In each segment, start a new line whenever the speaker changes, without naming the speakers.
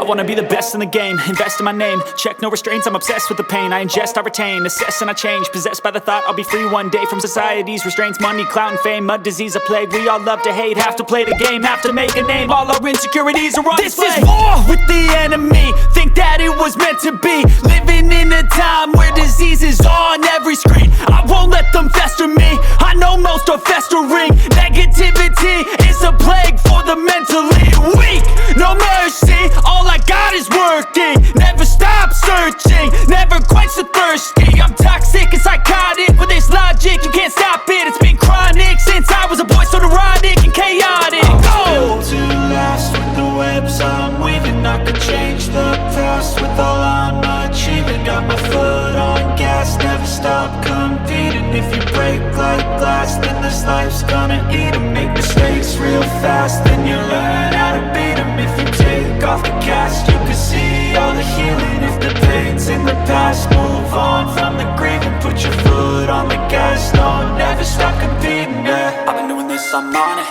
I wanna be the best in the game, invest in my name. Check no restraints, I'm obsessed with the pain. I ingest, I retain, assess and I change. Possessed by the thought I'll be free one day from society's restraints. Money, clout and fame, mud, disease, a plague. We all love to hate, have to play the game, have to make a name. All our insecurities are on display. This is war with the enemy, think that it was meant to be. Living in a time where disease is on every screen. I won't let them fester me, I know most are festering. Negativity is a plague for the mentally weak. No mercy, all I got is working. Never stop searching, never quench the thirsty. I'm toxic and psychotic, with this logic, you can't stop it. It's been chronic since I was a boy, so neurotic and chaotic.
Built to last with the webs I'm weaving. I could change the past with all I'm achieving. Got my foot on gas, never stop competing. If you break like glass, then this life's gonna eat 'em. Make mistakes real fast, then you learn how to beat 'em. If you take off the cast, you can see all the healing. If the pain's in the past, move on from the grave and put your foot on the gas. No, never stop competing, yeah. I've been doing this, I'm on it.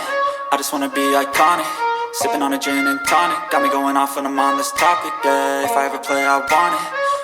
I just wanna be iconic. Sipping on a gin and tonic, got me going off when I'm on this topic, yeah. If I ever play, I want it.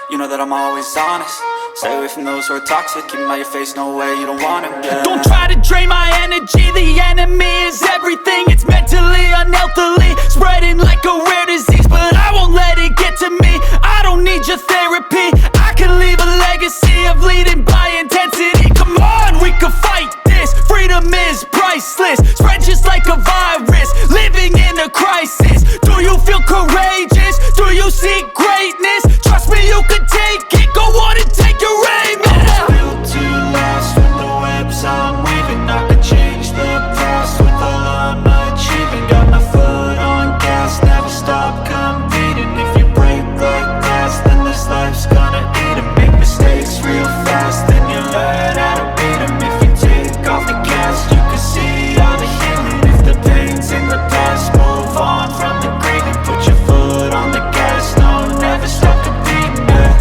You know that I'm always honest. Stay away from those who are toxic. Keep them out your face, no way, you don't want them, yeah.
Don't try to drain my energy. The enemy is everything. It's mentally, unhealthily spreading like a rare disease, but I won't let it get to me. I don't need your therapy. I can leave a legacy of leading by intensity. Come on, we can fight this. Freedom is priceless, spread just like a virus. Living in a crisis. Do you feel courageous? Do you seek greatness? Trust me, you can take it. Go on and take your aim, yeah.
Built to last with the webs I'm weaving. I could change the past with all I'm achieving. Got my foot on gas, never stop competing. If you break like glass, then this life's gonna eat 'em. Make mistakes real fast, then you learn how to beat 'em. If you take off the cast, you can see all the healing. If the pain's in the past, move on from the grave and put your foot on the gas. No, never stop competing, yeah.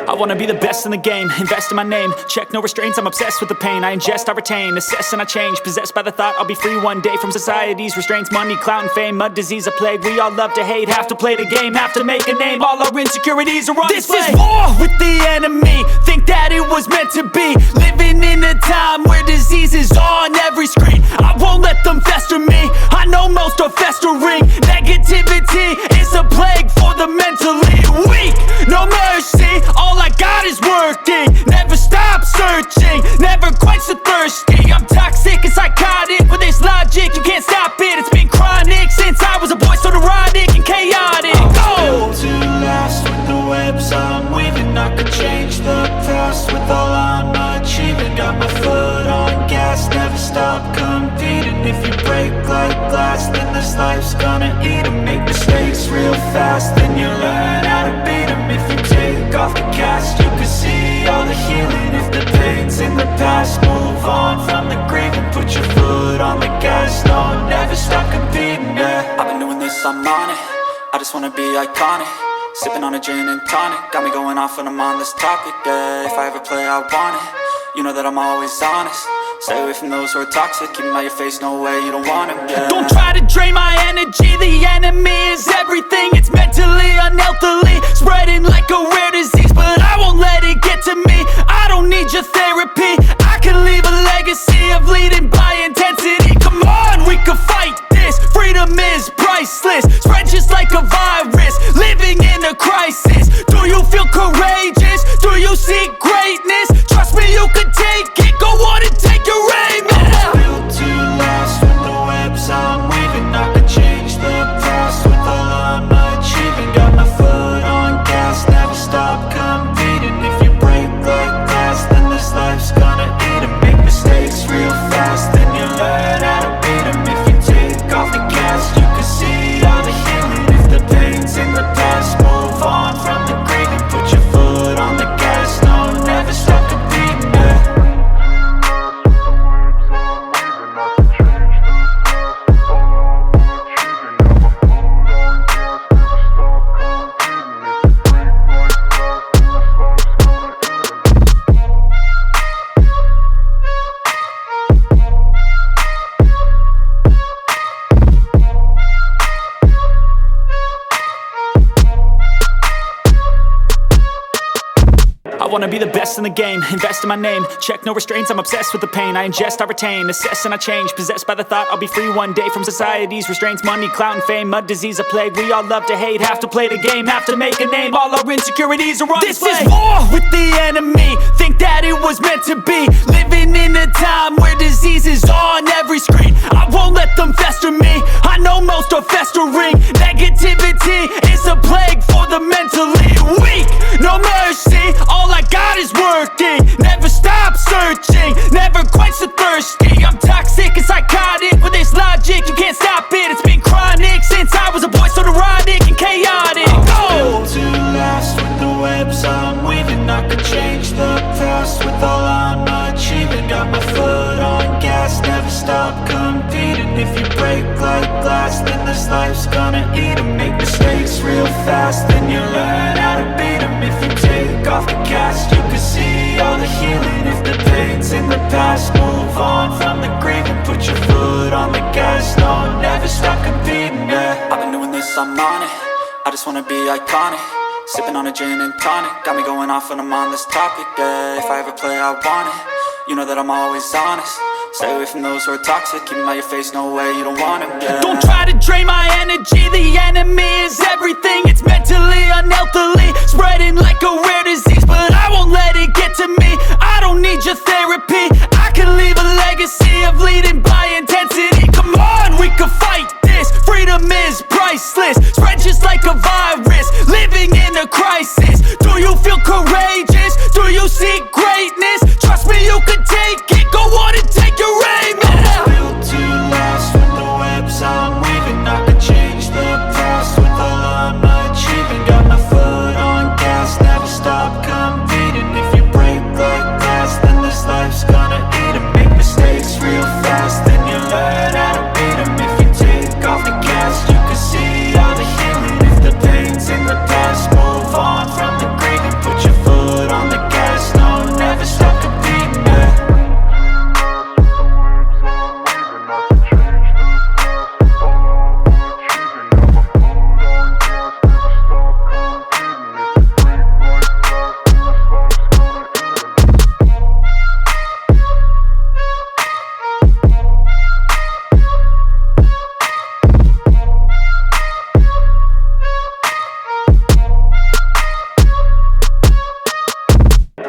I wanna be the best in the game, invest in my name. Check no restraints, I'm obsessed with the pain. I ingest, I retain, assess and I change. Possessed by the thought I'll be free one day from society's restraints. Money, clout and fame, mud, disease, a plague. We all love to hate, have to play the game, have to make a name. All our insecurities are on display. This is war with the enemy, think that it was meant to be. Living in a time where disease is on every screen. I won't let them fester me, I know most are festering. Negativity is a plague for the mentally weak. No mercy, all I got is working. Never stop searching, never quench the thirsty. I'm toxic and psychotic, with this logic, you can't stop it. It's been chronic since I was a boy, so neurotic and chaotic.
Built to last with the webs I'm weaving. I could change the past with all I'm achieving. Got my foot on gas, never stop competing. If you break like glass, then this life's gonna eat 'em. Make mistakes real fast, then you learn how to beat 'em. If you take off the cast, you can see all the healing. If the pain's in the past, move on from the grave and put your foot on the gas. No, never stop competing, yeah. I've been doing this, I'm on it. I just wanna be iconic. Sipping on a gin and tonic, got me going off when I'm on this topic, yeah. If I ever play, I want it. You know that I'm always honest. Stay away from those who are toxic. Keep them out your face, no way, you don't want them, yeah.
Don't try to drain my energy. The enemy is everything. It's mentally, unhealthily spreading like a rare disease, but I won't let it get to me. I don't need your therapy. I can leave a legacy of leading by intensity. Come on, we can fight this. Freedom is priceless, spread just like a virus. Living in a crisis. Do you feel courageous? Do you seek greatness? Trust me, you can take it. Go on and take your aim, yeah.
Built to last with the webs I'm weaving. I could change the past with all I'm achieving. Got my foot on gas, never stop competing. If you break like glass, then this life's gonna
wanna be the best in the game, invest in my name, check no restraints, I'm obsessed with the pain. I ingest, I retain, assess and I change, possessed by the thought I'll be free one day from society's restraints. Money, clout and fame, mud, disease, a plague. We all love to hate, have to play the game, have to make a name. All our insecurities are on display. This is war with the enemy, think that it was meant to be. Living in a time where disease is on every screen. I won't let them fester me, I know most are festering. Negativity is a plague for the mentally weak. No mercy, all I got is working. Never stop searching, never quench the thirsty. I'm toxic and psychotic, with this logic you can't stop it. It's been chronic since I was a boy, so neurotic and chaotic.
Built to last with the webs I'm weaving. I could change the past with all I'm achieving. Got my foot on gas, never stop competing. If you break like glass, then this life's gonna eat 'em. Make mistakes real fast, then you learn how to beat 'em. If you take off the cast, you can see all the healing. If the pain's in the past, move on from the grieving. Put your foot on the gas, no, never stop competing, yeah. I've been doing this, I'm on it, I just wanna be iconic. Sipping on a gin and tonic, got me going off when I'm on this topic, yeah. If I ever play, I want it, you know that I'm always honest. Stay away from those who are toxic, keep them out your face, no way, you don't want them, yeah. Don't try to drain my energy, the enemy is everything. It's mentally, unhealthily, spreading like a rare disease. But I won't let it get to me, I don't need your therapy. I can leave a legacy of leading by intensity. Come on, we can fight this, freedom is priceless. Spread just like a virus, living in a crisis. Do you feel courageous? Do you seek greatness? Trust me, you can take it, go on and take your aim, yeah. Built to last with the webs I'm weaving. I could change the past with all I'm achieving. Got my foot on gas, never stop competing. If you break like glass, then this life's gonna eat 'em. Make mistakes real fast, then you learn how to beat 'em. If you take off the cast, you can see all the healing. If the pain's in the past, move on from the grieving. Put your foot on the gas, no, never stop competing, yeah.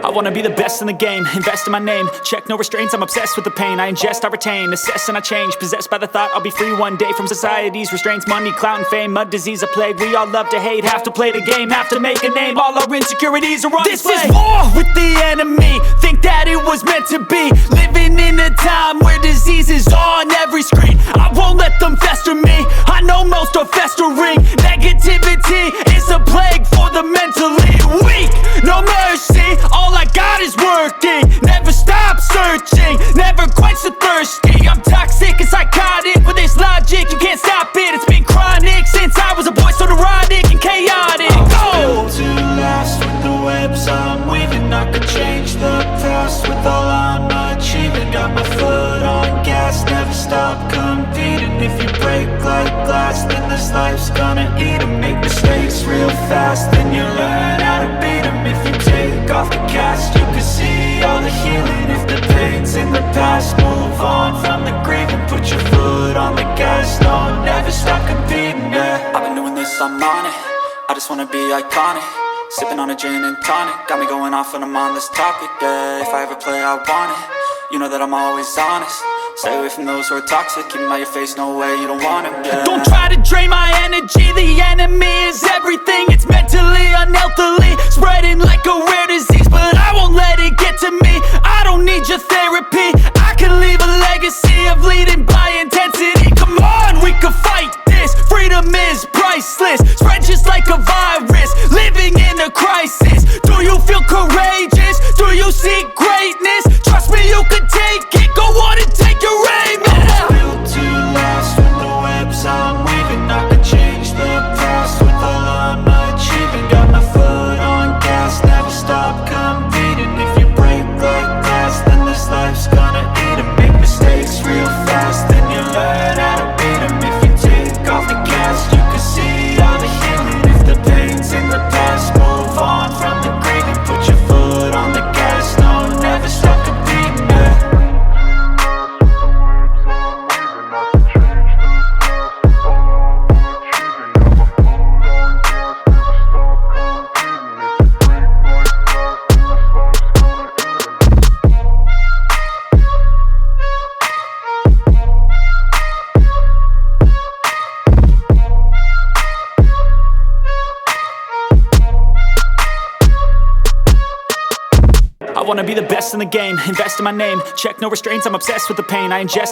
I wanna be the best in the game, invest in my name, check no restraints, I'm obsessed with the pain. I ingest, I retain, assess and I change, possessed by the thought I'll be free one day from society's restraints. Money, clout and fame, mud, disease, a plague. We all love to hate, have to play the game, have to make a name. All our insecurities are on display. This is war with the enemy, think that it was meant to be. Living in a time where disease is on every screen. I won't let them fester me, I know most are festering. Negativity is a plague for the mentally weak. No mercy, all I got is working. Never stop searching, never quench the thirsty. I'm toxic and psychotic, with this logic you can't stop it. It's been chronic since I was a boy, so neurotic and chaotic.
Built to last with the webs I'm weaving. I could change the past with all I'm achieving. Got my foot on gas, never stop competing. If you break like glass, then this life's gonna eat 'em. Make mistakes real fast, then you learn how to beat 'em. If you take off the cast, you can see all the healing. If the pain's in the past, move on from the grieving. Put your foot on the gas, no, never stop competing, yeah. I've been doing this, I'm on it, I just wanna be iconic. Sipping on a gin and tonic, got me going off when I'm on this topic, yeah. If I ever play, I want it, you know that I'm always honest. Stay away from those who are toxic, keep them out your face, no way, you don't want them, yeah. Don't try to drain my energy, the enemy is everything. It's mentally, unhealthily, spreading like a rare disease. But I won't let it get to me, I don't need your therapy. I can leave a legacy of leading by intensity. Come on, we can fight this, freedom is priceless. Spread just like a virus, living in a crisis. Do you feel courageous? Do you seek greatness? Trust me, you can take it, go on and take your aim, yeah. Built to last with the webs I'm weaving. I could change the past with all I'm achieving. Got my foot on gas, never stop competing. If you break like glass, then this life
I wanna be the best in the game, invest in my name, check no restraints, I'm obsessed with the pain. I ingest,